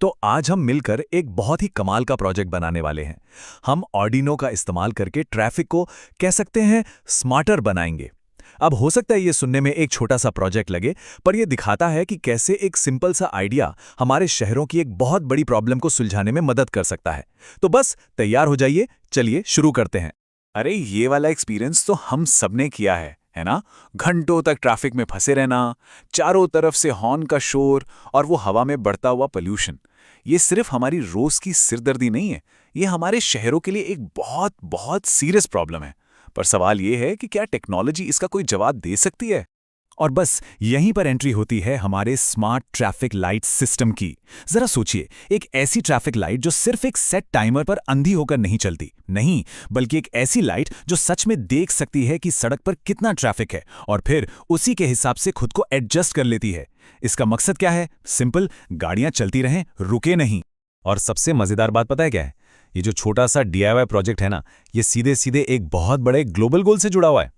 तो आज हम मिलकर एक बहुत ही कमाल का प्रोजेक्ट बनाने वाले हैं। हम आर्डिनो का इस्तेमाल करके ट्रैफिक को कह सकते हैं स्मार्टर बनाएंगे। अब हो सकता है ये सुनने में एक छोटा सा प्रोजेक्ट लगे, पर यह दिखाता है कि कैसे एक सिंपल सा आइडिया हमारे शहरों की एक बहुत बड़ी प्रॉब्लम को सुलझाने में मदद कर सकता है। तो बस तैयार हो जाइए, चलिए शुरू करते हैं। अरे ये वाला एक्सपीरियंस तो हम सबने किया है ना। घंटों तक ट्रैफिक में फंसे रहना, चारों तरफ से हॉर्न का शोर और वो हवा में बढ़ता हुआ पोल्यूशन। ये सिर्फ हमारी रोज की सिरदर्दी नहीं है, ये हमारे शहरों के लिए एक बहुत बहुत सीरियस प्रॉब्लम है। पर सवाल ये है कि क्या टेक्नोलॉजी इसका कोई जवाब दे सकती है? और बस यहीं पर एंट्री होती है हमारे स्मार्ट ट्रैफिक लाइट सिस्टम की। जरा सोचिए, एक ऐसी ट्रैफिक लाइट जो सिर्फ एक सेट टाइमर पर अंधी होकर नहीं चलती, नहीं, बल्कि एक ऐसी लाइट जो सच में देख सकती है कि सड़क पर कितना ट्रैफिक है और फिर उसी के हिसाब से खुद को एडजस्ट कर लेती है। इसका मकसद क्या है? सिंपल, गाड़ियां चलती रहें, रुके नहीं। और सबसे मजेदार बात पता है क्या है? ये जो छोटा सा DIY प्रोजेक्ट है ना, ये सीधे सीधे एक बहुत बड़े ग्लोबल गोल से जुड़ा हुआ है।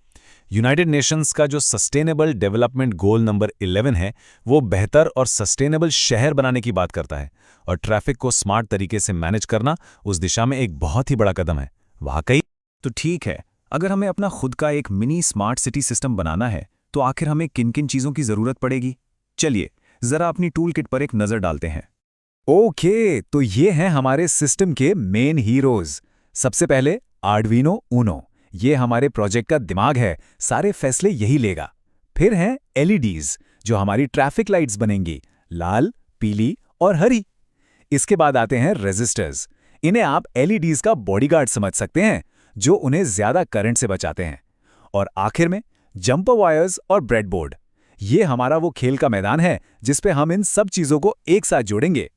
यूनाइटेड नेशंस का जो सस्टेनेबल डेवलपमेंट गोल नंबर 11 है, वो बेहतर और सस्टेनेबल शहर बनाने की बात करता है, और ट्रैफिक को स्मार्ट तरीके से मैनेज करना उस दिशा में एक बहुत ही बड़ा कदम है। वाकई। तो ठीक है, अगर हमें अपना खुद का एक मिनी स्मार्ट सिटी सिस्टम बनाना है, तो आखिर हमें किन किन चीज़ों की ज़रूरत पड़ेगी? चलिए ज़रा अपनी टूल किट पर एक नज़र डालते हैं। ओके, तो ये हैं हमारे सिस्टम के मेन हीरोज। सबसे पहले आर्डुइनो ऊनो, ये हमारे प्रोजेक्ट का दिमाग है, सारे फैसले यही लेगा। फिर हैं LEDs, जो हमारी ट्रैफिक लाइट्स बनेंगी, लाल, पीली और हरी। इसके बाद आते हैं रेजिस्टर्स। इन्हें आप LEDs का बॉडीगार्ड समझ सकते हैं, जो उन्हें ज्यादा करंट से बचाते हैं। और आखिर में जंपर वायर्स और ब्रेडबोर्ड। ये हमारा वो खेल का मैदान है जिस पे हम इन सब चीजों को एक साथ जोड़ेंगे।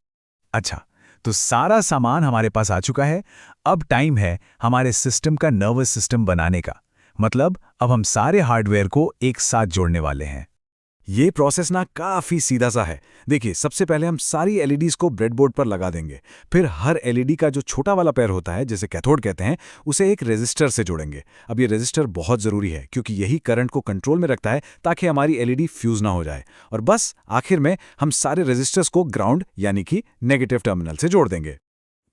अच्छा, तो सारा सामान हमारे पास आ चुका है। अब टाइम है हमारे सिस्टम का नर्वस सिस्टम बनाने का। मतलब अब हम सारे हार्डवेयर को एक साथ जोड़ने वाले हैं। ये प्रोसेस ना काफ़ी सीधा सा है। देखिए, सबसे पहले हम सारी LEDs को ब्रेडबोर्ड पर लगा देंगे। फिर हर LED का जो छोटा वाला पैर होता है, जिसे कैथोड कहते हैं, उसे एक रेजिस्टर से जोड़ेंगे। अब ये रेजिस्टर बहुत ज़रूरी है क्योंकि यही करंट को कंट्रोल में रखता है ताकि हमारी LED फ्यूज़ ना हो जाए। और बस आखिर में हम सारे रेजिस्टर्स को ग्राउंड यानी कि नेगेटिव टर्मिनल से जोड़ देंगे।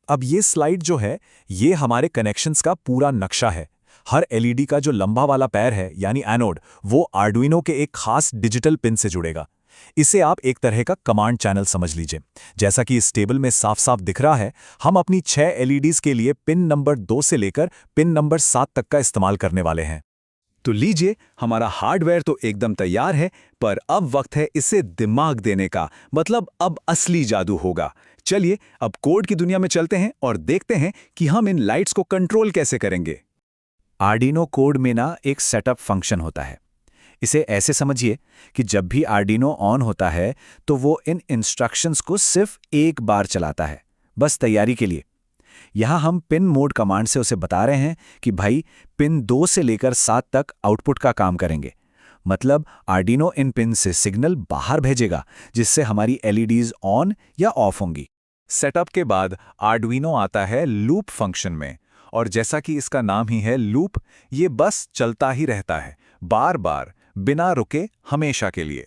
अब ये स्लाइड जो है, ये हमारे कनेक्शंस का पूरा नक्शा है। हर LED का जो लंबा वाला पैर है यानी एनोड, वो आर्डुइनो के एक खास डिजिटल पिन से जुड़ेगा। इसे आप एक तरह का कमांड चैनल समझ लीजिए। जैसा कि इस टेबल में साफ साफ दिख रहा है, हम अपनी 6 LEDs के लिए पिन नंबर 2 से लेकर पिन नंबर 7 तक का इस्तेमाल करने वाले हैं। तो लीजिए, हमारा हार्डवेयर तो एकदम तैयार है, पर अब वक्त है इसे दिमाग देने का। मतलब अब असली जादू होगा। चलिए अब कोड की दुनिया में चलते हैं और देखते हैं कि हम इन लाइट्स को कंट्रोल कैसे करेंगे। आर्डिनो कोड में ना एक सेटअप फंक्शन होता है। इसे ऐसे समझिए कि जब भी आर्डिनो ऑन होता है तो वो इन इंस्ट्रक्शंस को सिर्फ एक बार चलाता है, बस तैयारी के लिए। यहाँ हम पिन मोड कमांड से उसे बता रहे हैं कि भाई पिन 2 से लेकर 7 तक आउटपुट का काम करेंगे। मतलब आर्डिनो इन पिन से सिग्नल बाहर भेजेगा, जिससे हमारी LEDs ऑन या ऑफ होंगी। सेटअप के बाद आर्डुइनो आता है लूप फंक्शन में, और जैसा कि इसका नाम ही है लूप, ये बस चलता ही रहता है, बार बार, बिना रुके, हमेशा के लिए।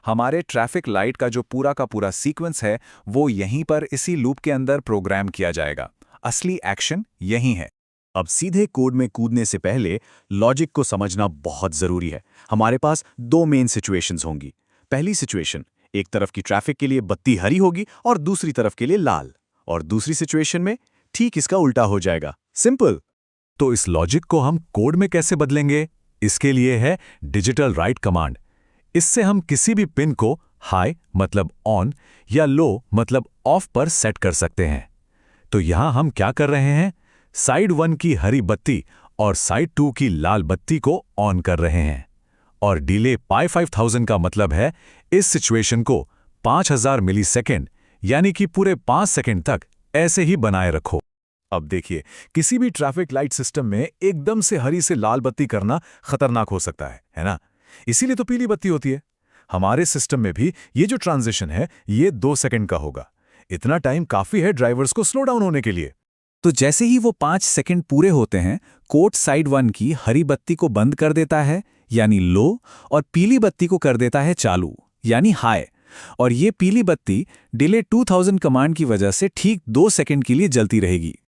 हमारे ट्रैफिक लाइट का जो पूरा का पूरा सीक्वेंस है, वो यहीं पर इसी लूप के अंदर प्रोग्राम किया जाएगा। असली एक्शन यही है। अब सीधे कोड में कूदने से पहले लॉजिक को समझना बहुत जरूरी है। हमारे पास 2 मेन सिचुएशंस होंगी। पहली सिचुएशन, एक तरफ की ट्रैफिक के लिए बत्ती हरी होगी और दूसरी तरफ के लिए लाल। और दूसरी सिचुएशन में ठीक इसका उल्टा हो जाएगा। सिंपल। तो इस लॉजिक को हम कोड में कैसे बदलेंगे? इसके लिए है डिजिटल राइट कमांड। इससे हम किसी भी पिन को हाई मतलब ऑन या लो मतलब ऑफ पर सेट कर सकते हैं। तो यहां हम क्या कर रहे हैं? साइड 1 की हरी बत्ती और साइड 2 की लाल बत्ती को ऑन कर रहे हैं। और डिले पाई 5000 का मतलब है इस सिचुएशन को 5000 मिलीसेकंड यानी कि पूरे 5 सेकंड तक ऐसे ही बनाए रखो। अब देखिए, किसी भी ट्रैफिक लाइट सिस्टम में एकदम से हरी से लाल बत्ती करना खतरनाक हो सकता है ना? इसीलिए तो पीली बत्ती होती है। हमारे सिस्टम में भी ये जो ट्रांजिशन है, ये 2 सेकंड का होगा। इतना टाइम काफी है ड्राइवर्स को स्लो डाउन होने के लिए। तो जैसे ही वो 5 सेकंड पूरे होते हैं, कोड साइड 1 की हरी बत्ती को बंद कर देता है यानी लो, और पीली बत्ती को कर देता है चालू यानी हाई। और ये पीली बत्ती डिले 2000 कमांड की वजह से ठीक 2 सेकंड के लिए जलती रहेगी।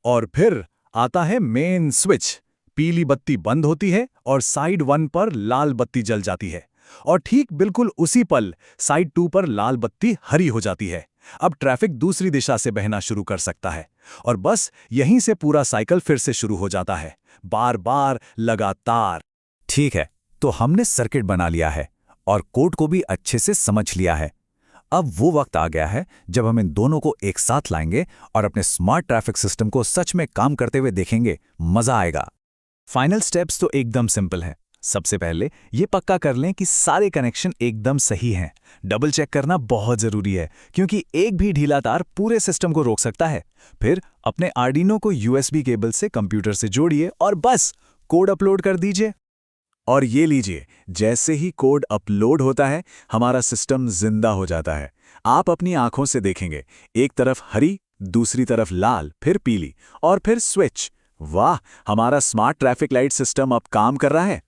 और फिर आता है मेन स्विच। पीली बत्ती बंद होती है और साइड 1 पर लाल बत्ती जल जाती है, और ठीक बिल्कुल उसी पल साइड 2 पर लाल बत्ती हरी हो जाती है। अब ट्रैफिक दूसरी दिशा से बहना शुरू कर सकता है, और बस यहीं से पूरा साइकिल फिर से शुरू हो जाता है, बार बार लगातार। ठीक है, तो हमने सर्किट बना लिया है और कोड को भी अच्छे से समझ लिया है। अब वो वक्त आ गया है जब हम इन दोनों को एक साथ लाएंगे और अपने स्मार्ट ट्रैफिक सिस्टम को सच में काम करते हुए देखेंगे। मजा आएगा। फाइनल स्टेप्स तो एकदम सिंपल हैं। सबसे पहले ये पक्का कर लें कि सारे कनेक्शन एकदम सही हैं। डबल चेक करना बहुत जरूरी है, क्योंकि एक भी ढीला तार पूरे सिस्टम को रोक सकता है। फिर अपने आर्डिनो को USB केबल से कंप्यूटर से जोड़िए और बस कोड अपलोड कर दीजिए। और ये लीजिए, जैसे ही कोड अपलोड होता है, हमारा सिस्टम जिंदा हो जाता है। आप अपनी आंखों से देखेंगे, एक तरफ हरी, दूसरी तरफ लाल, फिर पीली, और फिर स्विच। वाह, हमारा स्मार्ट ट्रैफिक लाइट सिस्टम अब काम कर रहा है।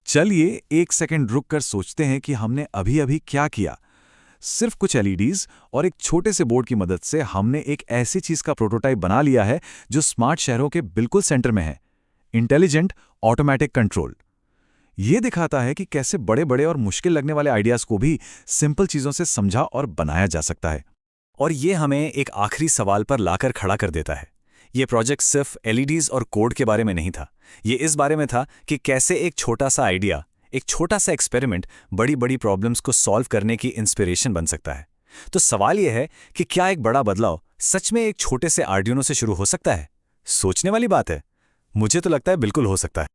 चलिए 1 सेकंड रुक कर सोचते हैं कि हमने अभी-अभी क्या किया। सिर्फ कुछ LEDs और एक छोटे से बोर्ड की मदद से हमने एक ऐसी चीज का प्रोटोटाइप बना लिया है जो स्मार्ट शहरों के बिल्कुल सेंटर में है। Intelligent automatic control. ये दिखाता है कि कैसे बड़े-बड़े और मुश्किल लगने वाले आइडियाज को भी सिंपल चीजों से समझा और बनाया जा सकता है। और ये हमें एक आखिरी सवाल पर लाकर खड़ा कर देता है। ये प्रोजेक्ट सिर्फ LEDs और कोड के बारे में नहीं था। ये इस बारे में था कि कैसे एक छोटा सा आइडिया, एक छोटा सा एक्सपेरिमेंट बड़ी-बड़ी प्रॉब्लम्स को सॉल्व करने की इंस्पिरेशन बन सकता है। तो सवाल ये है कि क्या एक बड़ा बदलाव सच में एक छोटे से आर्डिनो से शुरू हो सकता है? सोचने वाली बात है। मुझे तो लगता है बिल्कुल हो सकता है।